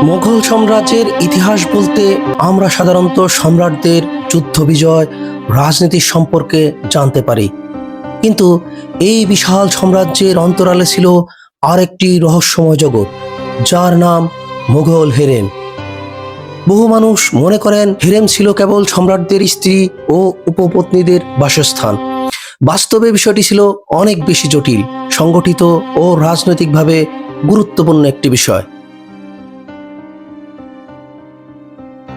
মুঘল সাম্রাজ্যের ইতিহাস বলতে আমরা সাধারণত সম্রাটদের যুদ্ধ বিজয়, রাজনীতির সম্পর্কে জানতে পারি। কিন্তু এই বিশাল সাম্রাজ্যের অন্তরালে ছিল আরেকটি রহস্যময় জগৎ, যার নাম মুঘল হেরেম। বহু মানুষ মনে করেন হেরেম ছিল কেবল সম্রাটদের স্ত্রী ও উপপত্নীদের বাসস্থান। বাস্তবে বিষয়টি ছিল অনেক বেশি জটিল, সংগঠিত ও রাজনৈতিকভাবে গুরুত্বপূর্ণ একটি বিষয়।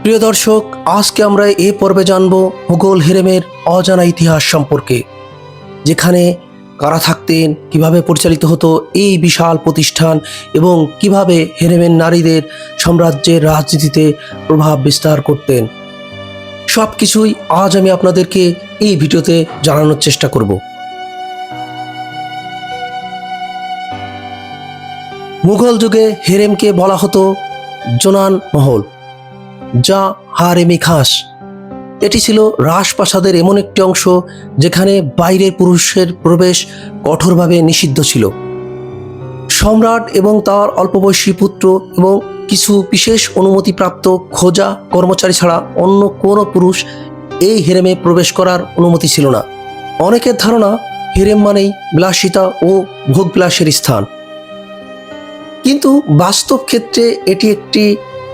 প্রিয় দর্শক, আজকে আমরা এই পর্বে জানব মুঘল হেরেমের অজানা ইতিহাস সম্পর্কে, যেখানে কারা থাকতেন, কিভাবে পরিচালিত হতো এই বিশাল প্রতিষ্ঠান এবং কিভাবে হেরেমের নারীদের সাম্রাজ্যের রাজনীতিতে প্রভাব বিস্তার করতেন। সব কিছুই আজ আমি আপনাদেরকে এই ভিডিওতে জানানোর চেষ্টা করব। মুঘল যুগে হেরেমকে বলা হতো জোনান মহল, যা হারেমি খাস। এটি ছিল রাজপ্রাসাদের এমন একটি অংশ যেখানে বাইরের পুরুষের প্রবেশ কঠোরভাবে নিষিদ্ধ ছিল। সম্রাট এবং তার অল্পবয়সী পুত্র এবং কিছু বিশেষ অনুমতিপ্রাপ্ত খোঁজা কর্মচারী ছাড়া অন্য কোনো পুরুষ এই হেরেমে প্রবেশ করার অনুমতি ছিল না। অনেকের ধারণা হেরেম মানেই বিলাসিতা ও ভোগবিলাসের স্থান, কিন্তু বাস্তব ক্ষেত্রে এটি একটি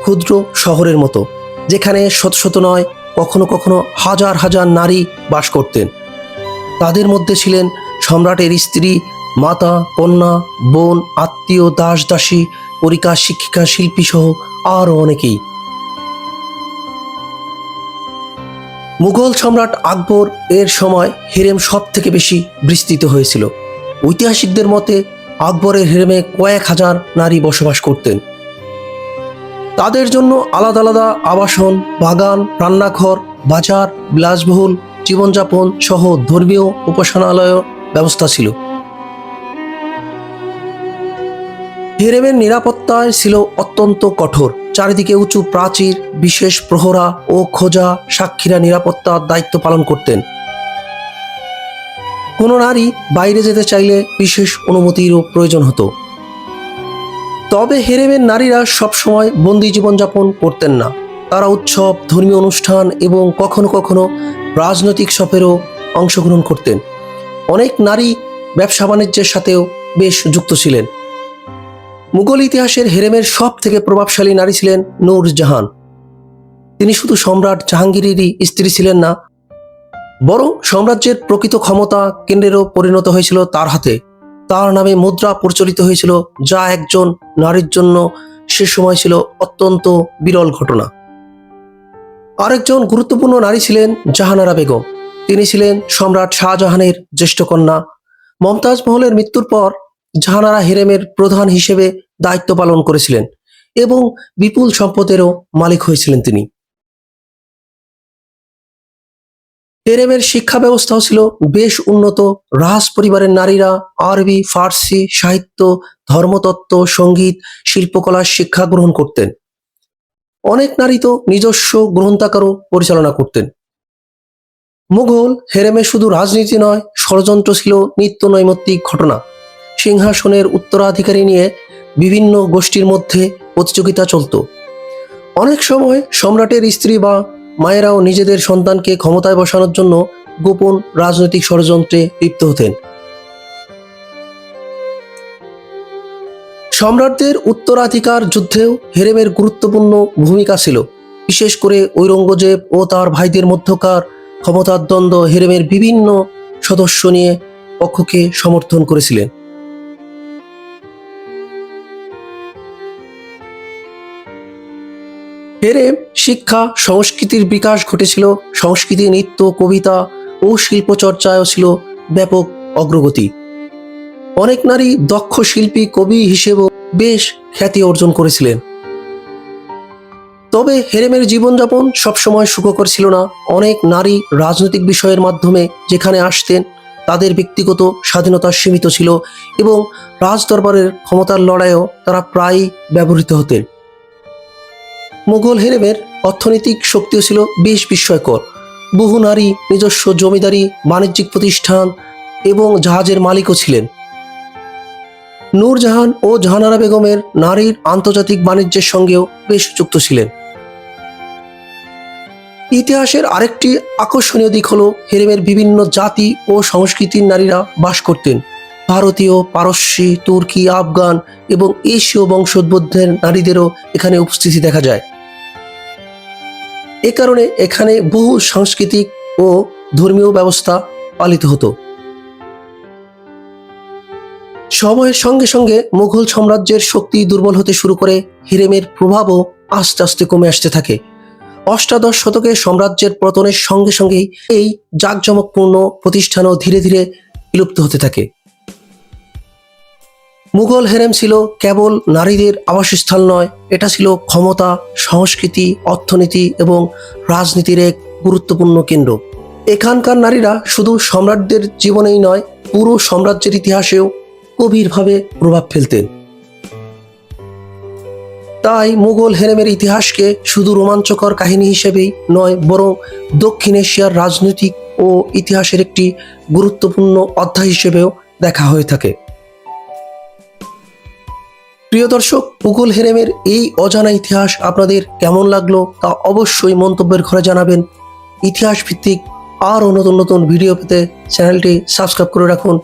ক্ষুদ্র শহরের মতো, যেখানে শত শত নয়, কখনো কখনো হাজার হাজার নারী বাস করতেন। তাদের মধ্যে ছিলেন সম্রাটের স্ত্রী, মাতা, কন্যা, বোন, আত্মীয়, দাস দাসী, পরিকা, শিক্ষিকা, শিল্পী সহ আরও অনেকেই। মুঘল সম্রাট আকবর এর সময় হেরেম সব থেকে বেশি বিস্তৃত হয়েছিল। ঐতিহাসিকদের মতে আকবরের হেরেমে কয়েক হাজার নারী বসবাস করতেন। তাদের জন্য আলাদা আলাদা আবাসন, বাগান, রান্নাঘর, বাজার, বিলাসবহুল জীবনযাপন সহ ধর্মীয় উপাসনালয় ব্যবস্থা ছিল। হেরেমের নিরাপত্তায় ছিল অত্যন্ত কঠোর। চারিদিকে উঁচু প্রাচীর, বিশেষ প্রহরা ও খোঁজা সাক্ষীরা নিরাপত্তার দায়িত্ব পালন করতেন। কোনো নারী বাইরে যেতে চাইলে বিশেষ অনুমতিরও প্রয়োজন হতো। তবে হেরেমের নারীরা সবসময় বন্দি জীবনযাপন করতেন না। তারা উৎসব, ধর্মীয় অনুষ্ঠান এবং কখনো কখনো রাজনৈতিক সফরেও অংশগ্রহণ করতেন। অনেক নারী ব্যবসা বাণিজ্যের সাথেও বেশ যুক্ত ছিলেন। মুঘল ইতিহাসের হেরেমের সব থেকে প্রভাবশালী নারী ছিলেন নূরজাহান। তিনি শুধু সম্রাট জাহাঙ্গীরেরই স্ত্রী ছিলেন না, বরং সাম্রাজ্যের প্রকৃত ক্ষমতা কেন্দ্রেরও পরিণত হয়েছিল তার হাতে। তার নামে মুদ্রা প্রচলিত হয়েছিল, যা একজন নারীর জন্য সে সময় ছিল অত্যন্ত বিরল ঘটনা। আরেকজন গুরুত্বপূর্ণ নারী ছিলেন জাহানারা বেগম। তিনি ছিলেন সম্রাট শাহজাহানের জ্যেষ্ঠ কন্যা। মমতাজ মহলের মৃত্যুর পর জাহানারা হেরেমের প্রধান হিসেবে দায়িত্ব পালন করেছিলেন এবং বিপুল সম্পদেরও মালিক হয়েছিলেন তিনি। হেরেমের শিক্ষা ব্যবস্থাও ছিল বেশ উন্নত। রাজ পরিবারের নারীরা আরবি, ফার্সি সাহিত্য, ধর্মতত্ত্ব, সঙ্গীত, শিল্পকলার শিক্ষা গ্রহণ করতেন। অনেক নারী তো নিজস্ব গ্রন্থাগারও পরিচালনা করতেন। মুঘল হেরেমে শুধু রাজনীতি নয়, ষড়যন্ত্র ছিল নিত্য নৈমিত্তিক ঘটনা। সিংহাসনের উত্তরাধিকারী নিয়ে বিভিন্ন গোষ্ঠীর মধ্যে প্রতিযোগিতা চলত। অনেক সময় সম্রাটের স্ত্রী বা মায়েরাও নিজেদের সন্তানকে ক্ষমতায় বসানোর জন্য গোপন রাজনৈতিক ষড়যন্ত্রে লিপ্ত হতেন। সম্রাটদের উত্তরাধিকার যুদ্ধেও হেরেমের গুরুত্বপূর্ণ ভূমিকা ছিল। বিশেষ করে ঔরঙ্গজেব ও তার ভাইদের মধ্যকার ক্ষমতার দ্বন্দ্ব হেরেমের বিভিন্ন সদস্য নিয়ে পক্ষকে সমর্থন করেছিলেন। হেরেম শিক্ষা, সংস্কৃতির বিকাশ ঘটেছিল। সংস্কৃতি, নৃত্য, কবিতা ও শিল্প চর্চায়ও ছিল ব্যাপক অগ্রগতি। অনেক নারী দক্ষ শিল্পী, কবি হিসেবেও বেশ খ্যাতি অর্জন করেছিলেন। তবে হেরেমের জীবনযাপন সবসময় সুখকর ছিল না। অনেক নারী রাজনৈতিক বিষয়ের মাধ্যমে যেখানে আসতেন, তাদের ব্যক্তিগত স্বাধীনতা সীমিত ছিল এবং রাজদরবারের ক্ষমতার লড়াইয়েও তারা প্রায়ই ব্যবহৃত হতেন। মুঘল হেরেমের অর্থনৈতিক শক্তিও ছিল বেশ বিস্ময়কর। বহু নারী নিজস্ব জমিদারি, বাণিজ্যিক প্রতিষ্ঠান এবং জাহাজের মালিকও ছিলেন। নূরজাহান ও জাহানারা বেগমের নারীর আন্তর্জাতিক বাণিজ্যের সঙ্গেও বেশ যুক্ত ছিলেন। ইতিহাসের আরেকটি আকর্ষণীয় দিক হলো হেরেমের বিভিন্ন জাতি ও সংস্কৃতির নারীরা বাস করতেন। ভারতীয়, পারস্যি, তুর্কি, আফগান এবং এশীয় বংশোদ্ভূতের নারীদেরও এখানে উপস্থিতি দেখা যায়। এ কারণে এখানে বহু সাংস্কৃতিক ও ধর্মীয় ব্যবস্থা পালিত হতো। সময়ের সঙ্গে সঙ্গে মুঘল সাম্রাজ্যের শক্তি দুর্বল হতে শুরু করে হেরেমের প্রভাবও আস্তে আস্তে কমে আসতে থাকে। অষ্টাদশ শতকে সাম্রাজ্যের পতনের সঙ্গে সঙ্গেই এই জাঁকজমকপূর্ণ প্রতিষ্ঠানও ধীরে ধীরে বিলুপ্ত হতে থাকে। মুঘল হেরেম ছিল কেবল নারীদের আবাসস্থল নয়, এটা ছিল ক্ষমতা, সংস্কৃতি, অর্থনীতি এবং রাজনীতির এক গুরুত্বপূর্ণ কেন্দ্র। এখানকার নারীরা শুধু সম্রাটদের জীবনেই নয়, পুরো সাম্রাজ্যের ইতিহাসেও গভীরভাবে প্রভাব ফেলতেন। তাই মুঘল হেরেমের ইতিহাসকে শুধু রোমাঞ্চকর কাহিনী হিসেবেই নয়, বরং দক্ষিণ এশিয়ার রাজনৈতিক ও ইতিহাসের একটি গুরুত্বপূর্ণ অধ্যায় হিসেবেও দেখা হয়ে থাকে। প্রিয় দর্শক, মুঘল হেরেমের এই অজানা ইতিহাস আপনাদের কেমন লাগলো তা অবশ্যই মন্তব্যের ঘরে জানাবেন। ইতিহাস ভিত্তিক আরও নতুন নতুন ভিডিও পেতে চ্যানেলটি সাবস্ক্রাইব করে রাখুন।